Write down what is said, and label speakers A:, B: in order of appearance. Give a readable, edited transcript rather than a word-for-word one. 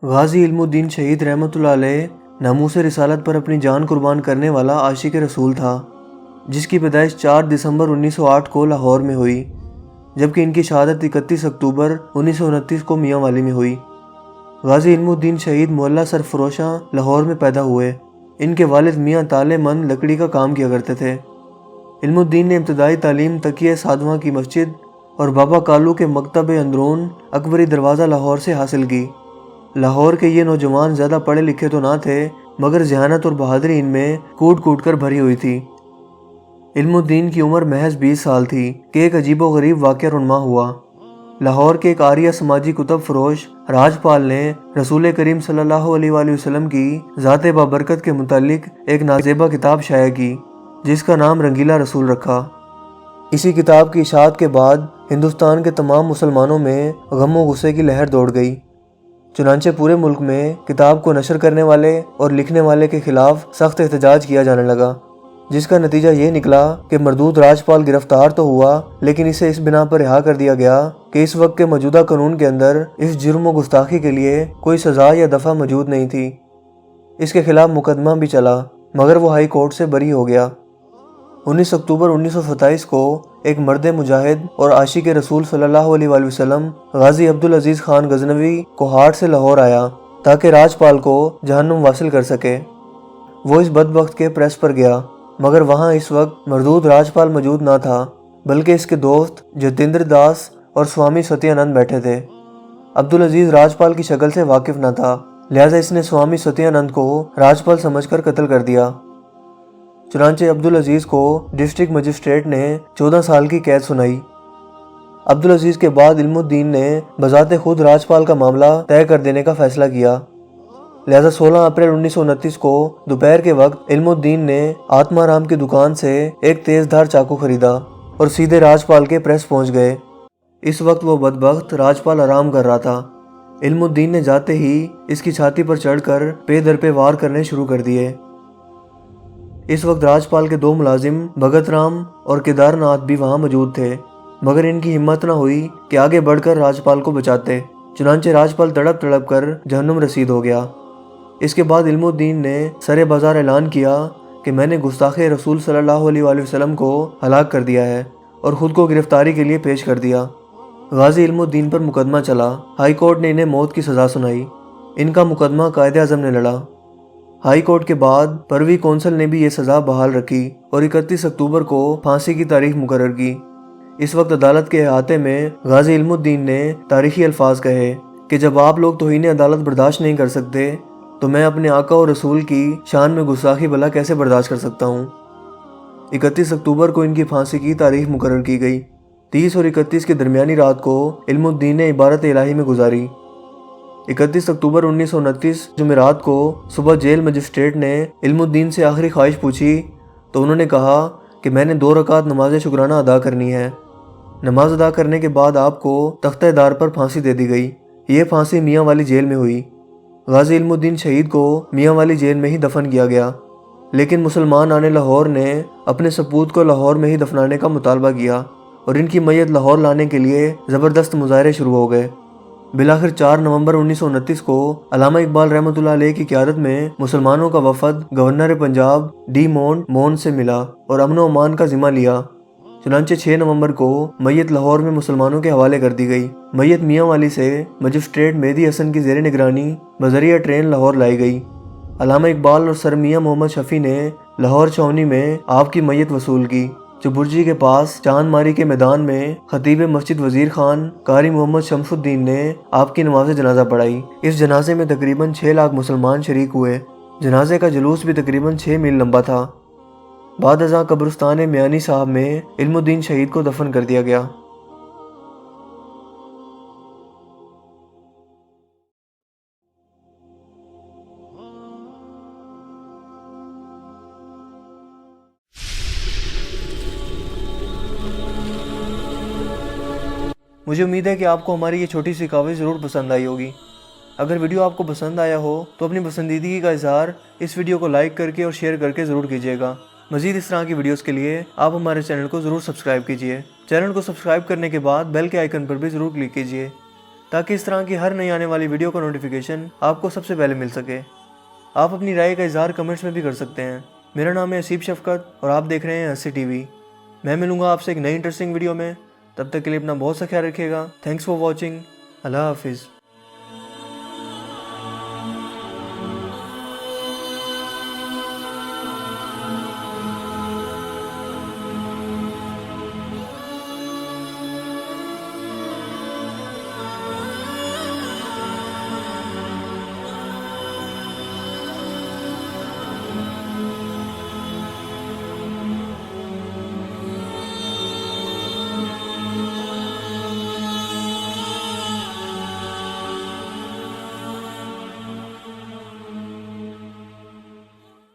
A: غازی علم الدین شہید رحمۃ اللہ علیہ ناموس رسالت پر اپنی جان قربان کرنے والا عاشق رسول تھا، جس کی پیدائش 4 دسمبر 1908 کو لاہور میں ہوئی، جبکہ ان کی شہادت 31 اکتوبر 1929 کو میاں والی میں ہوئی۔ غازی علم الدین شہید محلہ سرفروشاں لاہور میں پیدا ہوئے۔ ان کے والد میاں تالے مند لکڑی کا کام کیا کرتے تھے۔ علم الدین نے ابتدائی تعلیم تقیہ سادواں کی مسجد اور بابا کالو کے مکتب اندرون اکبری دروازہ لاہور سے حاصل کی۔ لاہور کے یہ نوجوان زیادہ پڑھے لکھے تو نہ تھے، مگر ذہانت اور بہادری ان میں کوٹ کوٹ کر بھری ہوئی تھی۔ علم الدین کی عمر محض 20 سال تھی کہ ایک عجیب و غریب واقعہ رونما ہوا۔ لاہور کے ایک عاریہ سماجی کتب فروش راج پال نے رسول کریم صلی اللہ علیہ وآلہ وسلم کی ذات بابرکت کے متعلق ایک نازیبا کتاب شائع کی، جس کا نام رنگیلا رسول رکھا۔ اسی کتاب کی اشاعت کے بعد ہندوستان کے تمام مسلمانوں میں غم و غصے کی لہر دوڑ گئی۔ چنانچہ پورے ملک میں کتاب کو نشر کرنے والے اور لکھنے والے کے خلاف سخت احتجاج کیا جانے لگا، جس کا نتیجہ یہ نکلا کہ مردود راجپال گرفتار تو ہوا، لیکن اسے اس بنا پر رہا کر دیا گیا کہ اس وقت کے موجودہ قانون کے اندر اس جرم و گستاخی کے لیے کوئی سزا یا دفعہ موجود نہیں تھی۔ اس کے خلاف مقدمہ بھی چلا، مگر وہ ہائی کورٹ سے بری ہو گیا۔ 19 اکتوبر 1927 کو ایک مرد مجاہد اور عاشق رسول صلی اللہ علیہ وآلہ وسلم غازی عبدالعزیز خان غزنوی کوہاٹ سے لاہور آیا تاکہ راجپال کو جہنم واصل کر سکے۔ وہ اس بدبخت کے پریس پر گیا، مگر وہاں اس وقت مردود راجپال موجود نہ تھا، بلکہ اس کے دوست جتیندر داس اور سوامی ستیانند بیٹھے تھے۔ عبدالعزیز راجپال کی شکل سے واقف نہ تھا، لہذا اس نے سوامی ستیانند کو راجپال سمجھ کر قتل کر دیا۔ چنانچہ عبدالعزیز کو ڈسٹرکٹ مجسٹریٹ نے 14 سال کی قید سنائی۔ عبدالعزیز کے بعد علم الدین نے بذات خود راجپال کا معاملہ طے کر دینے کا فیصلہ کیا، لہذا 16 اپریل 1929 کو دوپہر کے وقت علم الدین نے آتما رام کی دکان سے ایک تیز دھار چاقو خریدا اور سیدھے راجپال کے پریس پہنچ گئے۔ اس وقت وہ بدبخت راجپال آرام کر رہا تھا۔ علم الدین نے جاتے ہی اس کی چھاتی پر چڑھ کر پے در پے وار کرنے شروع کر دیے۔ اس وقت راجپال کے 2 ملازم بھگت رام اور کیدار ناتھ بھی وہاں موجود تھے، مگر ان کی ہمت نہ ہوئی کہ آگے بڑھ کر راجپال کو بچاتے۔ چنانچہ راجپال تڑپ تڑپ کر جہنم رسید ہو گیا۔ اس کے بعد علم الدین نے سرے بازار اعلان کیا کہ میں نے گستاخ رسول صلی اللہ علیہ وآلہ وسلم کو ہلاک کر دیا ہے اور خود کو گرفتاری کے لیے پیش کر دیا۔ غازی علم الدین پر مقدمہ چلا۔ ہائی کورٹ نے انہیں موت کی سزا سنائی۔ ان کا مقدمہ قائد اعظم نے لڑا۔ ہائی کورٹ کے بعد پروی کونسل نے بھی یہ سزا بحال رکھی اور 31 اکتوبر کو پھانسی کی تاریخ مقرر کی۔ اس وقت عدالت کے احاطے میں غازی علم الدین نے تاریخی الفاظ کہے کہ جب آپ لوگ توہین عدالت برداشت نہیں کر سکتے تو میں اپنے آقا اور رسول کی شان میں گستاخی بھلا کیسے برداشت کر سکتا ہوں۔ 31 اکتوبر کو ان کی پھانسی کی تاریخ مقرر کی گئی۔ 30 اور 31 کے درمیانی رات کو علم الدین نے عبارت الہی میں گزاری۔ 31 اکتوبر 1929 جمعرات کو صبح جیل مجسٹریٹ نے علم الدین سے آخری خواہش پوچھی تو انہوں نے کہا کہ میں نے 2 رکعت نماز شکرانہ ادا کرنی ہے۔ نماز ادا کرنے کے بعد آپ کو تختہ دار پر پھانسی دے دی گئی۔ یہ پھانسی میاں والی جیل میں ہوئی۔ غازی علم الدین شہید کو میاں والی جیل میں ہی دفن کیا گیا، لیکن مسلمان آنے لاہور نے اپنے سپوت کو لاہور میں ہی دفنانے کا مطالبہ کیا اور ان کی میت لاہور لانے کے لیے زبردست مظاہرے شروع ہو گئے۔ بالآخر 4 نومبر 1929 کو علامہ اقبال رحمۃ اللہ علیہ کی قیادت میں مسلمانوں کا وفد گورنر پنجاب ڈی مونٹ سے ملا اور امن و امان کا ذمہ لیا۔ چنانچہ 6 نومبر کو میت لاہور میں مسلمانوں کے حوالے کر دی گئی۔ میت میاں والی سے مجسٹریٹ مہدی حسن کی زیر نگرانی بذریعہ ٹرین لاہور لائی گئی۔ علامہ اقبال اور سر میاں محمد شفیع نے لاہور چھاؤنی میں آپ کی میت وصول کی، جو برجی کے پاس چاند ماری کے میدان میں خطیب مسجد وزیر خان قاری محمد شمس الدین نے آپ کی نماز جنازہ پڑھائی۔ اس جنازے میں تقریباً 6 لاکھ مسلمان شریک ہوئے۔ جنازے کا جلوس بھی تقریباً 6 میل لمبا تھا۔ بعد ازاں قبرستان میانی صاحب میں علم الدین شہید کو دفن کر دیا گیا۔ مجھے امید ہے کہ آپ کو ہماری یہ چھوٹی سی کاوش ضرور پسند آئی ہوگی۔ اگر ویڈیو آپ کو پسند آیا ہو تو اپنی پسندیدگی کا اظہار اس ویڈیو کو لائک کر کے اور شیئر کر کے ضرور کیجیے گا۔ مزید اس طرح کی ویڈیوز کے لیے آپ ہمارے چینل کو ضرور سبسکرائب کیجیے۔ چینل کو سبسکرائب کرنے کے بعد بیل کے آئیکن پر بھی ضرور کلک کیجیے تاکہ اس طرح کی ہر نئی آنے والی ویڈیو کا نوٹیفیکیشن آپ کو سب سے پہلے مل سکے۔ آپ اپنی رائے کا اظہار کمنٹس میں بھی کر سکتے ہیں۔ میرا نام ہے اسیب شفقت اور آپ دیکھ رہے ہیں ہنسی ٹی وی۔ میں ملوں گا آپ سے ایک نئی انٹرسٹنگ ویڈیو میں، تب تک کے لیے اپنا بہت سا خیال رکھیے گا۔ Thanks for watching. اللہ حافظ۔